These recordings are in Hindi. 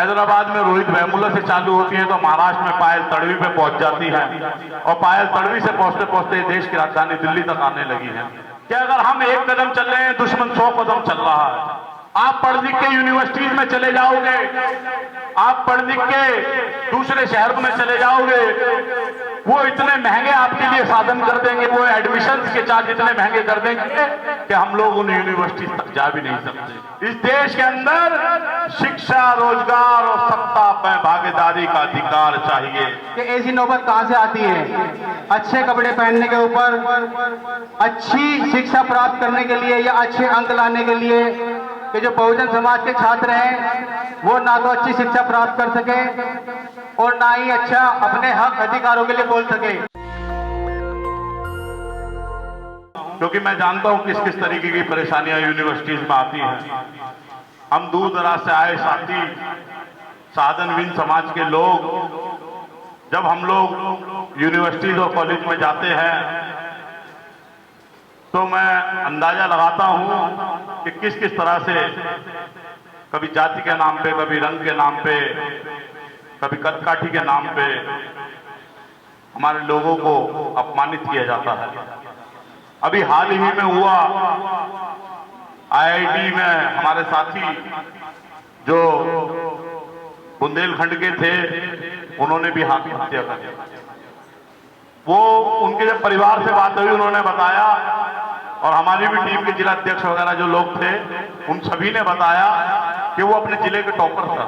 हैदराबाद में रोहित वेमुला से चालू होती है तो महाराष्ट्र में पायल तड़वी पे पहुंच जाती है और पायल तड़वी से पहुंचते पहुंचते देश की राजधानी दिल्ली तक आने लगी है। कि अगर हम एक कदम चल रहे हैं दुश्मन 100 कदम चल रहा है। आप पढ़ लिख के यूनिवर्सिटीज में चले जाओगे, आप पढ़ लिख के दूसरे शहरों में चले जाओगे, वो इतने महंगे आपके लिए साधन कर देंगे, वो एडमिशन के चार्ज इतने महंगे कर देंगे कि हम लोग उन यूनिवर्सिटी तक जा भी नहीं सकते। इस देश के अंदर शिक्षा, रोजगार और सत्ता में भागीदारी का अधिकार चाहिए। कि ऐसी नौबत कहां से आती है? अच्छे कपड़े पहनने के ऊपर, अच्छी शिक्षा प्राप्त करने के लिए या अच्छे अंक लाने के लिए कि जो बहुजन समाज के छात्र हैं वो ना तो अच्छी शिक्षा प्राप्त कर सके और ना ही अच्छा अपने हक अधिकारों के लिए बोल सके। क्योंकि मैं जानता हूं किस किस तरीके की परेशानियां यूनिवर्सिटीज में आती हैं। हम दूर दराज से आए साथी, साधनहीन समाज के लोग, जब हम लोग यूनिवर्सिटीज और कॉलेज में जाते हैं तो मैं अंदाजा लगाता हूं कि किस किस तरह से कभी जाति के नाम पे, कभी रंग के नाम पे, कभी कदकाठी के नाम पे हमारे लोगों को अपमानित किया जाता है। अभी हाल ही में हुआ आईआईटी में हमारे साथी जो बुंदेलखंड के थे उन्होंने भी आत्महत्या कर ली। वो उनके जब परिवार से बात हुई उन्होंने बताया, और हमारी भी टीम के जिला अध्यक्ष वगैरह जो लोग थे उन सभी ने बताया कि वो अपने जिले के टॉपर था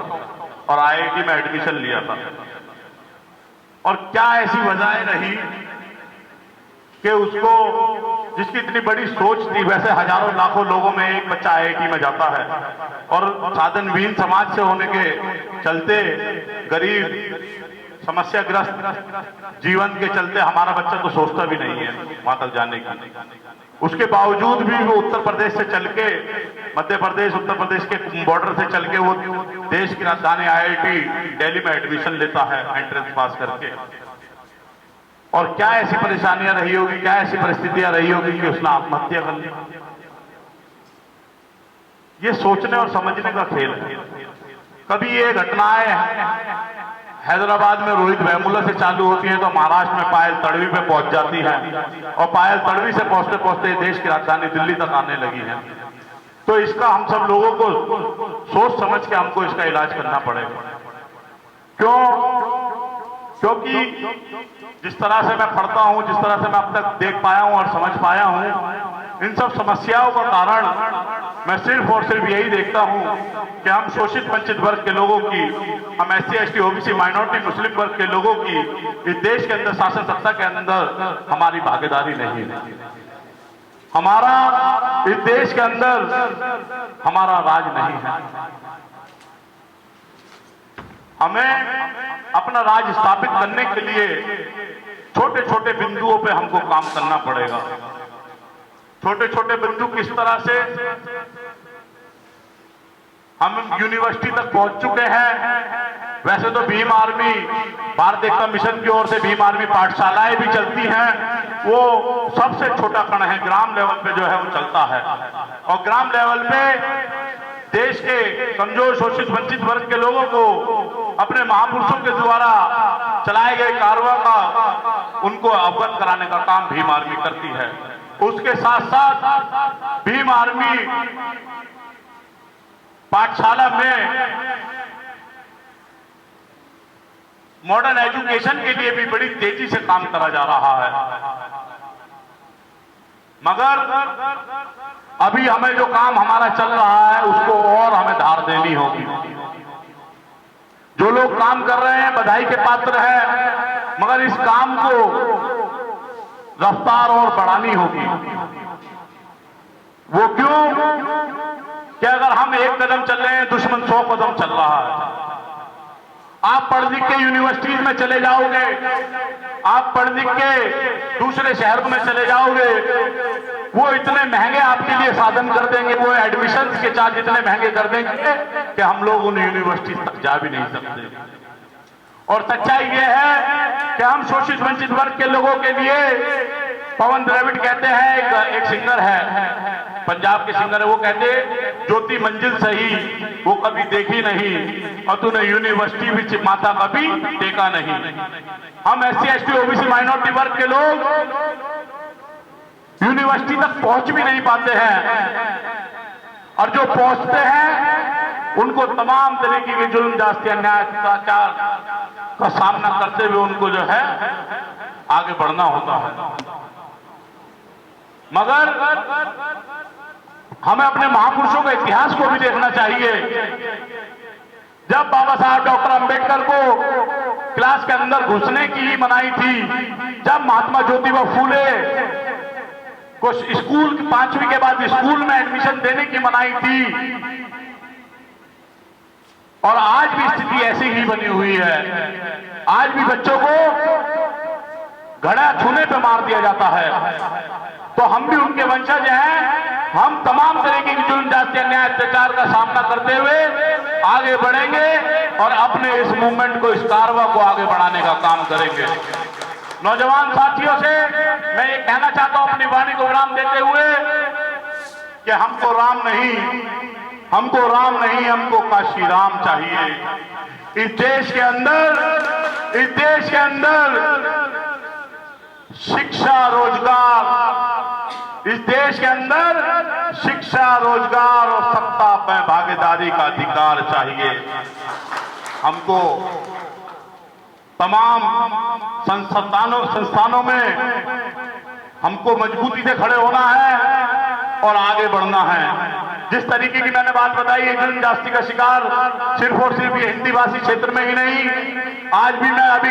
और आईआईटी में एडमिशन लिया था। और क्या ऐसी वजहें रही कि उसको, जिसकी इतनी बड़ी सोच थी, वैसे हजारों लाखों लोगों में एक बच्चा आईआईटी में जाता है और साधनहीन समाज से होने के चलते, गरीब समस्याग्रस्त जीवन के चलते हमारा बच्चा तो सोचता भी नहीं है वहां तक जाने की। उसके बावजूद भी वो उत्तर प्रदेश से चल के, मध्य प्रदेश उत्तर प्रदेश के बॉर्डर से चल के वो देश की राजधानी आईआईटी दिल्ली में एडमिशन लेता है एंट्रेंस पास करके। और क्या ऐसी परेशानियां रही होगी, क्या ऐसी परिस्थितियां रही होगी कि उसने आत्महत्या कर ली। ये सोचने और समझने का खेल है। कभी ये घटनाएं हैदराबाद में रोहित वेमुला से चालू होती है तो महाराष्ट्र में पायल तड़वी पे पहुंच जाती है और पायल तड़वी से पहुंचते पहुंचते देश की राजधानी दिल्ली तक आने लगी है। तो इसका हम सब लोगों को सोच समझ के हमको इसका इलाज करना पड़ेगा। क्यों? क्योंकि जिस तरह से मैं पढ़ता हूं, जिस तरह से मैं अब तक देख पाया हूं और समझ पाया हूं, इन सब समस्याओं का कारण मैं सिर्फ और सिर्फ यही देखता हूं कि हम शोषित वंचित वर्ग के लोगों की, हम एससी एसटी ओबीसी माइनॉरिटी मुस्लिम वर्ग के लोगों की इस देश के अंदर, शासन सत्ता के अंदर हमारी भागीदारी नहीं है। हमारा इस देश के अंदर हमारा राज नहीं है। हमें अपना राज स्थापित करने के लिए छोटे छोटे बिंदुओं पे हमको काम करना पड़ेगा। छोटे छोटे बिंदु किस तरह से? हम यूनिवर्सिटी तक पहुंच चुके हैं। वैसे तो भीम आर्मी, भारत एकता मिशन की ओर से भीम आर्मी पाठशालाएं भी चलती हैं। वो सबसे छोटा कण है, ग्राम लेवल पे जो है वो चलता है। और ग्राम लेवल पे देश के कमजोर, शोषित, वंचित वर्ग के लोगों को अपने महापुरुषों के द्वारा चलाए गए कार्यों का उनको अवगत कराने का काम भीम आर्मी करती है। उसके साथ साथ भीम आर्मी पाठशाला में मॉडर्न एजुकेशन के लिए भी बड़ी तेजी से काम करा जा रहा है। मगर अभी हमें जो काम हमारा चल रहा है उसको और हमें धार देनी होगी। जो लोग काम कर रहे हैं बधाई के पात्र हैं, मगर इस काम को रफ्तार और बढ़ानी होगी। वो क्यों? कि अगर हम एक कदम चल रहे हैं दुश्मन 100 कदम चल रहा है। आप पढ़ लिख के यूनिवर्सिटीज में चले जाओगे, आप पढ़ लिख के दूसरे शहरों में चले जाओगे, वो इतने महंगे आपके लिए साधन कर देंगे, वो एडमिशन के चार्ज इतने महंगे कर देंगे कि हम लोग उन यूनिवर्सिटी तक जा भी नहीं सकते। और सच्चाई ये है कि हम शोषित वंचित वर्ग के लोगों के लिए, पवन द्रविड़ कहते हैं, एक सिंगर है, पंजाब के सिंगर है, वो कहते ज्योति मंजिल सही वो कभी देखी नहीं, और तूने यूनिवर्सिटी भी माथा कभी टेका नहीं। हम SC ST OBC माइनॉरिटी वर्ग के लोग यूनिवर्सिटी तक पहुंच भी नहीं पाते हैं, और जो पहुंचते हैं उनको तमाम तरीके के जुल्म, जाति, अन्याय, अत्याचार का सामना करते हुए उनको जो है आगे बढ़ना होता है। मगर हमें अपने महापुरुषों के इतिहास को भी देखना चाहिए। जब बाबा साहब डॉक्टर अंबेडकर को क्लास के अंदर घुसने की मनाही थी, जब महात्मा ज्योतिबा फूले को स्कूल 5वीं के बाद स्कूल में एडमिशन देने की मनाही थी, और आज भी स्थिति ऐसी ही बनी हुई है। आज भी बच्चों को घड़ा छूने पे मार दिया जाता है। तो हम भी उनके वंशज हैं, हम तमाम तरीके की जुल्म, जाति, अन्याय, अत्याचार का सामना करते हुए आगे बढ़ेंगे और अपने इस मूवमेंट को, इस कारवा को आगे बढ़ाने का काम करेंगे। नौजवान साथियों से मैं ये कहना चाहता हूं अपनी वाणी को विराम देते हुए कि हमको राम नहीं, हमको काशी राम चाहिए। इस देश के अंदर शिक्षा रोजगार और सत्ता में भागीदारी का अधिकार चाहिए। हमको तमाम संस्थानों में हमको मजबूती से खड़े होना है और आगे बढ़ना है। जिस तरीके की मैंने बात बताई है, जुल्म जाति का शिकार सिर्फ और सिर्फ ये हिंदी भाषी क्षेत्र में ही नहीं, आज भी मैं अभी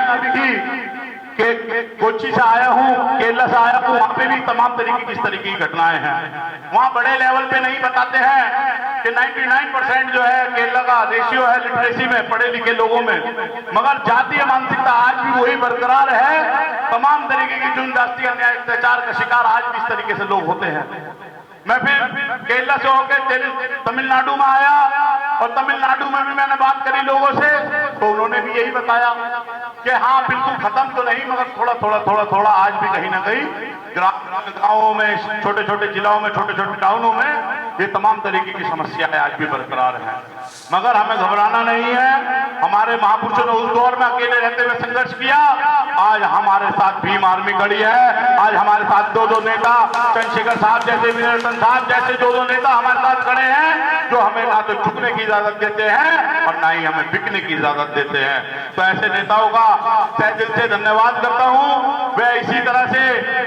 कोच्चि से आया हूं, केरला से आया हूं, वहां पे भी तमाम तरीके की इस तरीके की घटनाएं हैं। वहां बड़े लेवल पे नहीं बताते हैं कि 99% जो है केरला का रेशियो है लिटरेसी में, पढ़े लिखे लोगों में, मगर जातीय मानसिकता आज भी वही बरकरार है। तमाम तरीके की जुल्म, जाति, अन्याय, अत्याचार का शिकार आज भी इस तरीके से लोग होते हैं। मैं फिर केरला से होकर तमिलनाडु में आया, और तमिलनाडु में भी मैंने बात करी लोगों से, तो उन्होंने भी यही बताया कि हाँ बिल्कुल खत्म तो नहीं, मगर थोड़ा आज भी कहीं ना कहीं गांवों में, छोटे छोटे जिलों में, छोटे छोटे टाउनों में ये तमाम तरीके की समस्याएं आज भी बरकरार हैं। मगर हमें घबराना नहीं है। हमारे महापुरुषों ने उस दौर में अकेले रहते हुए संघर्ष किया, आज हमारे साथ भीम आर्मी खड़ी है। आज हमारे साथ दो नेता, चंद्रशेखर साहब जैसे, वीररतन साहब जैसे दो नेता हमारे साथ खड़े हैं, जो हमें ना तो झुकने की इजाजत देते हैं और ना ही हमें बिकने की इजाजत देते हैं। तो ऐसे नेताओं का तहे दिल से धन्यवाद करता हूं। वे इसी तरह से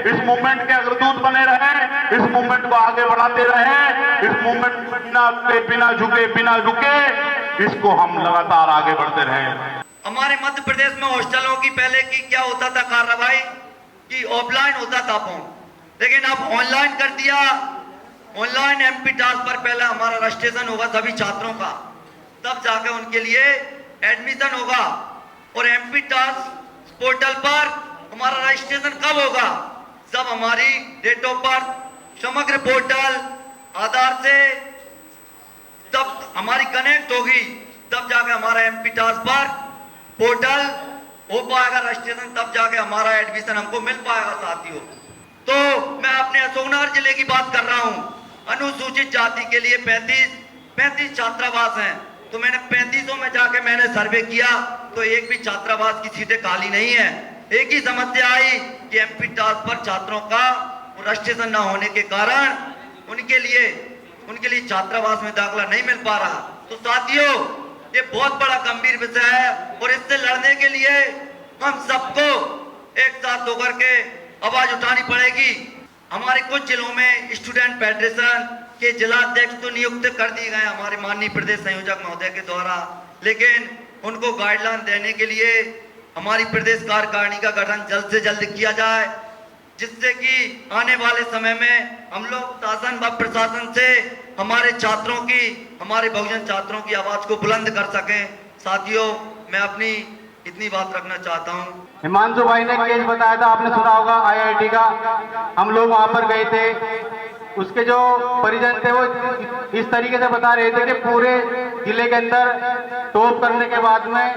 इस मूवमेंट के अग्रदूत बने रहें, इस मूवमेंट को आगे बढ़ाते रहें, इस मूवमेंट बिना झुके, बिना रुके, इसको हम लगातार आगे बढ़ते रहें। हमारे मध्य प्रदेश में हॉस्टलों की पहले की क्या होता था कार्रवाई कि ऑफलाइन होता था फॉर्म, लेकिन अब ऑनलाइन कर दिया। ऑनलाइन MP ट्रांसफर पहले हमारा रजिस्ट्रेशन होगा सभी छात्रों का, तब जाके उनके लिए एडमिशन होगा। और MP ट्रांस पोर्टल पर हमारा रजिस्ट्रेशन कब होगा? जब हमारी डेट ऑफ बर्थ समग्र पोर्टल आधार से तब हमारी कनेक्ट होगी, तब जाके हमारा MP ट्रांसफर पोर्टल हो पाएगा, रजिस्ट्रेशन, तब जाके हमारा एडमिशन हमको मिल पाएगा। साथियों, तो मैं अपने अशोकनगर जिले की बात कर रहा हूं। अनुसूचित जाति के लिए 35 छात्रावास हैं, तो मैंने 35 में जाके मैंने सर्वे किया, तो एक भी छात्रावास की सीटें खाली नहीं है। एक ही समस्या आई कि MP ट्रांसफर छात्रों का रजिस्ट्रेशन न होने के कारण उनके लिए छात्रावास में दाखिला नहीं मिल पा रहा। तो साथियों, ये बहुत बड़ा गंभीर विषय है, और इससे लड़ने के लिए हम सबको एक साथ होकर के आवाज उठानी पड़ेगी। हमारे कुछ जिलों में स्टूडेंट फेडरेशन के जिला अध्यक्ष तो नियुक्त कर दिए गए हमारे माननीय प्रदेश संयोजक महोदय के द्वारा, लेकिन उनको गाइडलाइन देने के लिए हमारी प्रदेश कार्यकारिणी का गठन जल्द से जल्द किया जाए, जिससे कि आने वाले समय में हम लोग शासन व प्रशासन से हमारे छात्रों की, हमारे बहुजन छात्रों की आवाज को बुलंद कर सकें। साथियों, मैं अपनी इतनी बात रखना चाहता हूं। हिमांशु भाई ने केस बताया था, आपने सुना होगा, IIT का। हम लोग वहां पर गए थे, उसके जो परिजन थे वो इस तरीके से बता रहे थे कि पूरे जिले के अंदर टॉप करने के बाद में,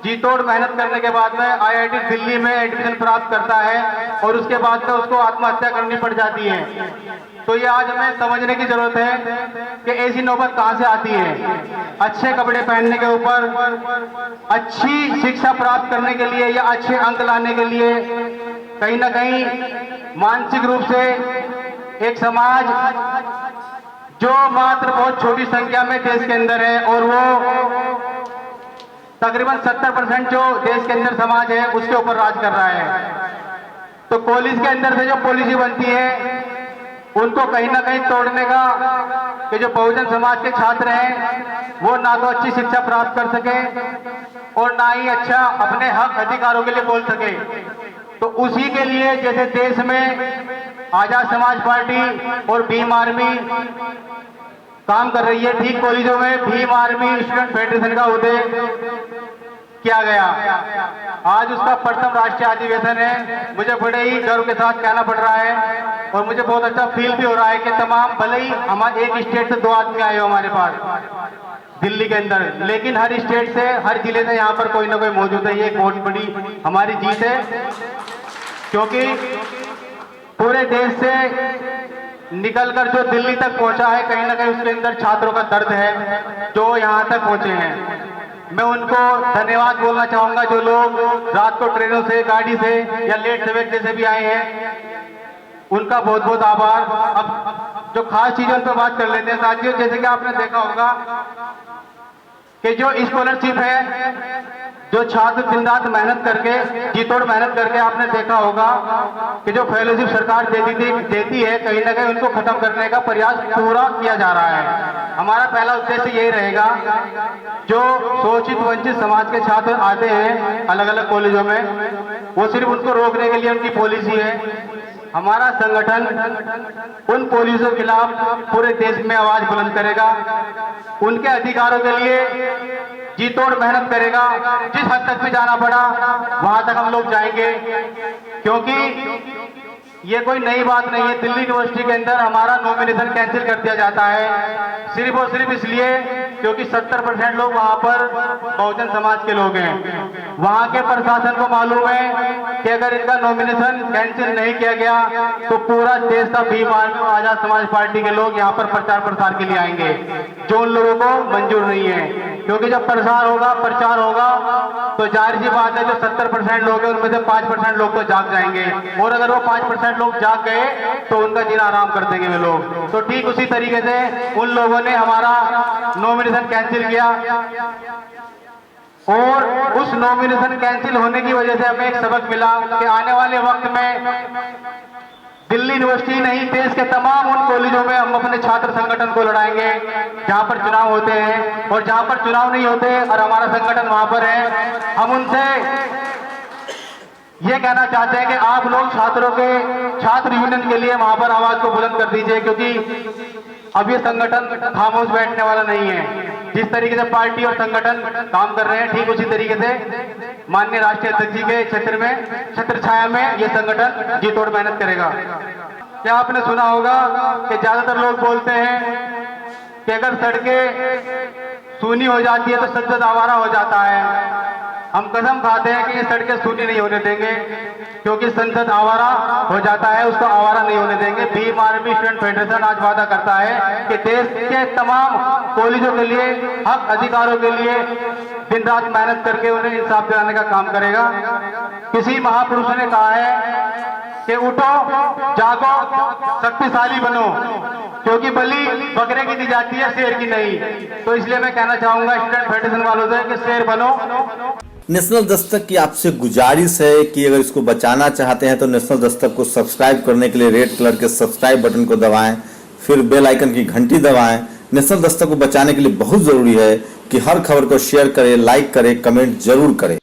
जी तोड़ मेहनत करने के बाद में IIT दिल्ली में एडमिशन प्राप्त करता है, और उसके बाद में उसको आत्महत्या करनी पड़ जाती है। तो ये आज हमें समझने की जरूरत है कि ऐसी नौबत कहां से आती है। अच्छे कपड़े पहनने के ऊपर, अच्छी शिक्षा प्राप्त करने के लिए या अच्छे अंक लाने के लिए कहीं ना कहीं मानसिक रूप से एक समाज जो मात्र बहुत छोटी संख्या में देश के अंदर है, और वो तकरीबन 70% जो देश के अंदर समाज है उसके ऊपर राज कर रहा है। तो कॉलेज के अंदर से जो पॉलिसी बनती है उनको कहीं ना कहीं तोड़ने का कि जो बहुजन समाज के छात्र हैं वो ना तो अच्छी शिक्षा प्राप्त कर सके और ना ही अच्छा अपने हक अधिकारों के लिए बोल सके। तो उसी के लिए जैसे देश में आजाद समाज पार्टी और भीम आर्मी काम कर रही है, ठीक कॉलेजों में भीम आर्मी स्टूडेंट फेडरेशन का उदय किया गया। आज उसका प्रथम राष्ट्रीय अधिवेशन है। मुझे बड़े ही गर्व के साथ कहना पड़ रहा है और मुझे बहुत अच्छा फील भी हो रहा है कि तमाम, भले ही हमारे एक स्टेट से 2 आदमी आए हो हमारे पास दिल्ली के अंदर, लेकिन हर स्टेट से, हर जिले से यहाँ पर कोई ना कोई मौजूद है। ये एक बहुत बड़ी हमारी जीत है, क्योंकि पूरे देश से निकलकर जो दिल्ली तक पहुंचा है कहीं ना कहीं उसके अंदर छात्रों का दर्द है जो यहाँ तक पहुंचे हैं। मैं उनको धन्यवाद बोलना चाहूंगा जो लोग रात को ट्रेनों से, गाड़ी से या लेट सवेरे से भी आए हैं, उनका बहुत बहुत आभार। अब जो खास चीजों पर बात कर लेते हैं साथियों, जैसे कि आपने देखा होगा कि जो स्कॉलरशिप है, जो छात्र दिन रात मेहनत करके, जी तोड़ मेहनत करके, आपने देखा होगा कि जो फेलोशिप सरकार देती है, कहीं ना कहीं उनको खत्म करने का प्रयास पूरा किया जा रहा है। हमारा पहला उद्देश्य यही रहेगा, जो शोषित वंचित समाज के छात्र आते हैं अलग अलग कॉलेजों में, वो सिर्फ उनको रोकने के लिए उनकी पॉलिसी है। हमारा संगठन उन पॉलिसियों के खिलाफ पूरे देश में आवाज बुलंद करेगा, उनके अधिकारों के लिए जी तोड़ मेहनत करेगा। जिस हद तक भी जाना पड़ा वहां तक हम लोग जाएंगे, क्योंकि ये कोई नई बात नहीं है। दिल्ली यूनिवर्सिटी के अंदर हमारा नॉमिनेशन कैंसिल कर दिया जाता है सिर्फ और सिर्फ इसलिए क्योंकि 70% लोग वहां पर बहुजन समाज के लोग हैं। वहां के प्रशासन को मालूम है कि अगर इनका नॉमिनेशन कैंसिल नहीं किया गया तो पूरा देश का भीम आर्मी और आजाद समाज पार्टी के लोग यहाँ पर प्रचार प्रसार के लिए आएंगे, जो उन लोगों को मंजूर नहीं है। क्योंकि जब प्रसार होगा, प्रचार होगा, तो जाहिर सी बात है जो 70% लोग हैं उनमें से 5% लोग तो जाग जाएंगे, और अगर वो 5% लोग जाग गए तो उनका जीना आराम कर देंगे वे लोग। तो ठीक उसी तरीके से उन लोगों ने हमारा नॉमिनेशन कैंसिल किया, और उस नॉमिनेशन कैंसिल होने की वजह से हमें एक सबक मिला कि आने वाले वक्त में दिल्ली यूनिवर्सिटी नहीं, देश के तमाम उन कॉलेजों में हम अपने छात्र संगठन को लड़ाएंगे जहां पर चुनाव होते हैं, और जहां पर चुनाव नहीं होते और हमारा संगठन वहां पर है, हम उनसे ये कहना चाहते हैं कि आप लोग छात्रों के, छात्र यूनियन के लिए वहां पर आवाज को बुलंद कर दीजिए, क्योंकि अब ये संगठन खामोश बैठने वाला नहीं है। जिस तरीके से पार्टी और संगठन काम कर रहे हैं, ठीक उसी तरीके से माननीय राष्ट्रीय अध्यक्ष जी के क्षेत्र में, छत्र छाया में ये संगठन जी तोड़ मेहनत करेगा। क्या आपने सुना होगा कि ज्यादातर लोग बोलते हैं कि अगर सड़कें सूनी हो जाती है तो संसद आवारा हो जाता है। हम कसम खाते हैं कि ये सड़कें सूनी नहीं होने देंगे, क्योंकि संसद आवारा हो जाता है, उसको आवारा नहीं होने देंगे। भीम आर्मी स्टूडेंट फेडरेशन आज वादा करता है कि देश के तमाम कॉलेजों के लिए, हक अधिकारों के लिए दिन रात मेहनत करके उन्हें इंसाफ दिलाने का काम करेगा। किसी महापुरुष ने कहा है कि उठो, जागो, शक्तिशाली बनो, क्योंकि बलि बकरे की दी जाती है, शेर की नहीं। तो इसलिए मैं कहना चाहूंगा स्टूडेंट फेडरेशन वालों से कि शेर बनो। नेशनल दस्तक की आपसे गुजारिश है कि अगर इसको बचाना चाहते हैं तो नेशनल दस्तक को सब्सक्राइब करने के लिए रेड कलर के सब्सक्राइब बटन को दबाएं, फिर बेल आइकन की घंटी दबाएं। नेशनल दस्तक को बचाने के लिए बहुत जरूरी है कि हर खबर को शेयर करें, लाइक करें, कमेंट जरूर करें।